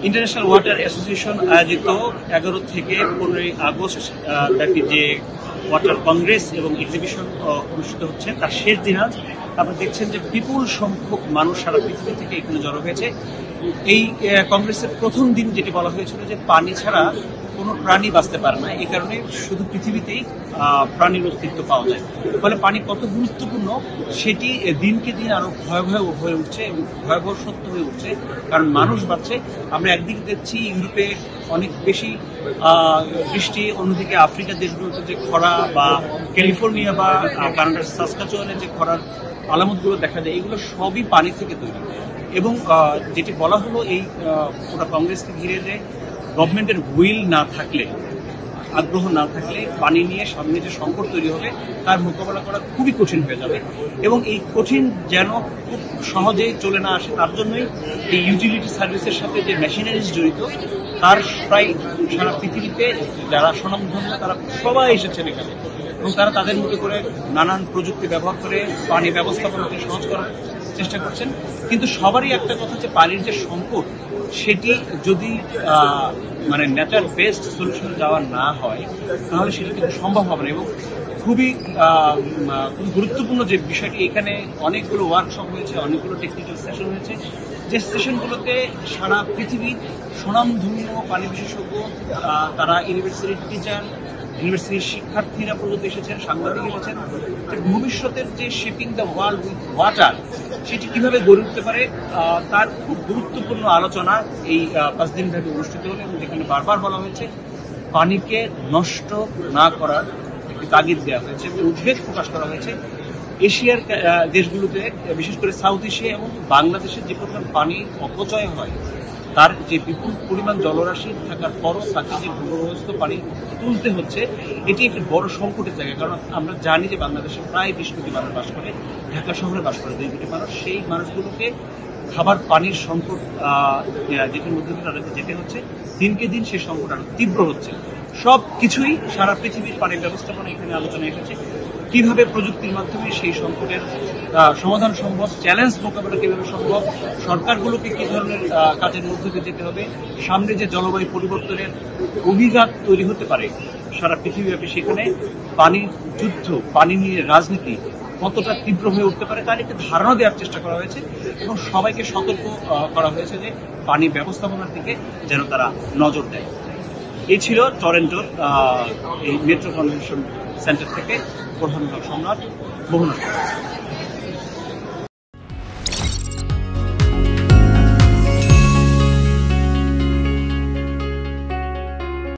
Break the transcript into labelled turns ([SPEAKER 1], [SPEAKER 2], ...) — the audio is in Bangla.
[SPEAKER 1] ইন্টারন্যাশনাল ওয়াটার অ্যাসোসিয়েশন আয়োজিত 11 থেকে 15 আগস্ট ব্যাপী যে ওয়াটার কংগ্রেস এবং এক্সিবিশন অনুষ্ঠিত হচ্ছে তার শেষ দিন আজ আপনারা দেখছেন যে বিপুল সংখ্যক মানুষ সারা পৃথিবী থেকে এখানে জড়ো হয়েছে। এই কংগ্রেসের প্রথম দিন যেটি বলা হয়েছিল যে পানি ছাড়া কোনো প্রাণী বাঁচতে পারে না, এই কারণে শুধু পৃথিবীতেই প্রাণীর অস্তিত্ব পাওয়া যায়। ফলে পানি কত গুরুত্বপূর্ণ সেটি দিনকে দিন আরো ভয়াবহ হয়ে উঠছে এবং ভয়াবহ সত্য হয়ে উঠছে, কারণ মানুষ বাড়ছে। আমরা একদিকে দেখছি ইউরোপে অনেক বেশি বৃষ্টি, অন্যদিকে আফ্রিকার দেশগুলোতে যে খরা বা ক্যালিফোর্নিয়া বা কানাডার সাসকাচুয়ানে যে খরার আলামতগুলো দেখা যায়, এগুলো সবই পানি থেকে তৈরি। এবং যেটি বলা হলো এই পুরো কংগ্রেসকে ঘিরে যে গভর্নমেন্টের হুইল না থাকলে, আগ্রহ না থাকলে পানি নিয়ে সামনে যে সংকট তৈরি হবে তার মোকাবেলা করা খুবই কঠিন হয়ে যাবে। এবং এই কঠিন যেন খুব সহজেই চলে না আসে তার জন্যই এই ইউটিলিটি সার্ভিসের সাথে যে মেশিনারিজ জড়িত তার প্রায় সারা পৃথিবীতে যারা স্বনামধন্য তারা সবাই এসেছেন এখানে, এবং তারা তাদের মতো করে নানান প্রযুক্তি ব্যবহার করে পানি ব্যবস্থাপনাকে সহজ করার চেষ্টা করছেন। কিন্তু সবারই একটা কথা, যে পানির যে সংকট সেটি যদি মানে নেচার বেসড সলিউশন যাওয়া না হয় তাহলে সেটা কিন্তু সম্ভব হবে না। এবং খুবই গুরুত্বপূর্ণ যে বিষয়টি, এখানে অনেকগুলো ওয়ার্কশপ হয়েছে, অনেকগুলো টেকনিক্যাল সেশন হয়েছে, যে সেশনগুলোতে সারা পৃথিবীর স্বনামধন্য পানি বিশেষজ্ঞ, তারা ইউনিভার্সিটির টিচার, ইউনিভার্সিটির শিক্ষার্থীরা পর্যন্ত এসেছেন, সাংবাদিক এসেছেন। ভবিষ্যতের যে shaping the world with water সেটি কিভাবে গড়ে উঠতে পারে তার খুব গুরুত্বপূর্ণ আলোচনা এই 5 দিন ব্যাপী অনুষ্ঠিত হলো, এবং যেখানে বারবার বলা হয়েছে পানিকে নষ্ট না করার একটি তাগিদ দেওয়া হয়েছে এবং উদ্বেগ প্রকাশ করা হয়েছে এশিয়ার দেশগুলোতে, বিশেষ করে সাউথ এশিয়া এবং বাংলাদেশের যে পরিমাণ পানি অপচয় হয়, তার যে বিপুল পরিমাণ জলরাশি থাকার পরও তাকে যে ভূগর্ভস্থ পানি তুলতে হচ্ছে, এটি একটি বড় সংকটের জায়গা। কারণ আমরা জানি যে বাংলাদেশে প্রায় 20 কোটি মানুষ বাস করে, ঢাকা শহরে বাস করে 2 কোটি মানুষ। সেই মানুষগুলোকে খাবার পানির সংকট যেটির মধ্যে দিয়ে তাদেরকে যেতে হচ্ছে, দিনকে দিন সেই সংকট আরো তীব্র হচ্ছে। সব কিছুই সারা পৃথিবীর পানির ব্যবস্থাপনা এখানে আলোচনা এসেছে, কিভাবে প্রযুক্তির মাধ্যমে সেই সংকটের সমাধান সম্ভব, চ্যালেঞ্জ মোকাবেলা কিভাবে সম্ভব, সরকারগুলোকে কি ধরনের কাজের মধ্যে দিয়ে যেতে হবে, সামনে যে জলবায়ু পরিবর্তনের অভিঘাত তৈরি হতে পারে সারা পৃথিবীব্যাপী, সেখানে পানির যুদ্ধ, পানি নিয়ে রাজনীতি কতটা তীব্র হয়ে উঠতে পারে তার একটি ধারণা দেওয়ার চেষ্টা করা হয়েছে, এবং সবাইকে সতর্ক করা হয়েছে যে পানি ব্যবস্থাপনার দিকে যেন তারা নজর দেয়। এই ছিল টরন্টোর এই মেট্রো কনভেনশন সেন্টার থেকে প্রধান সম্রাট মোহন।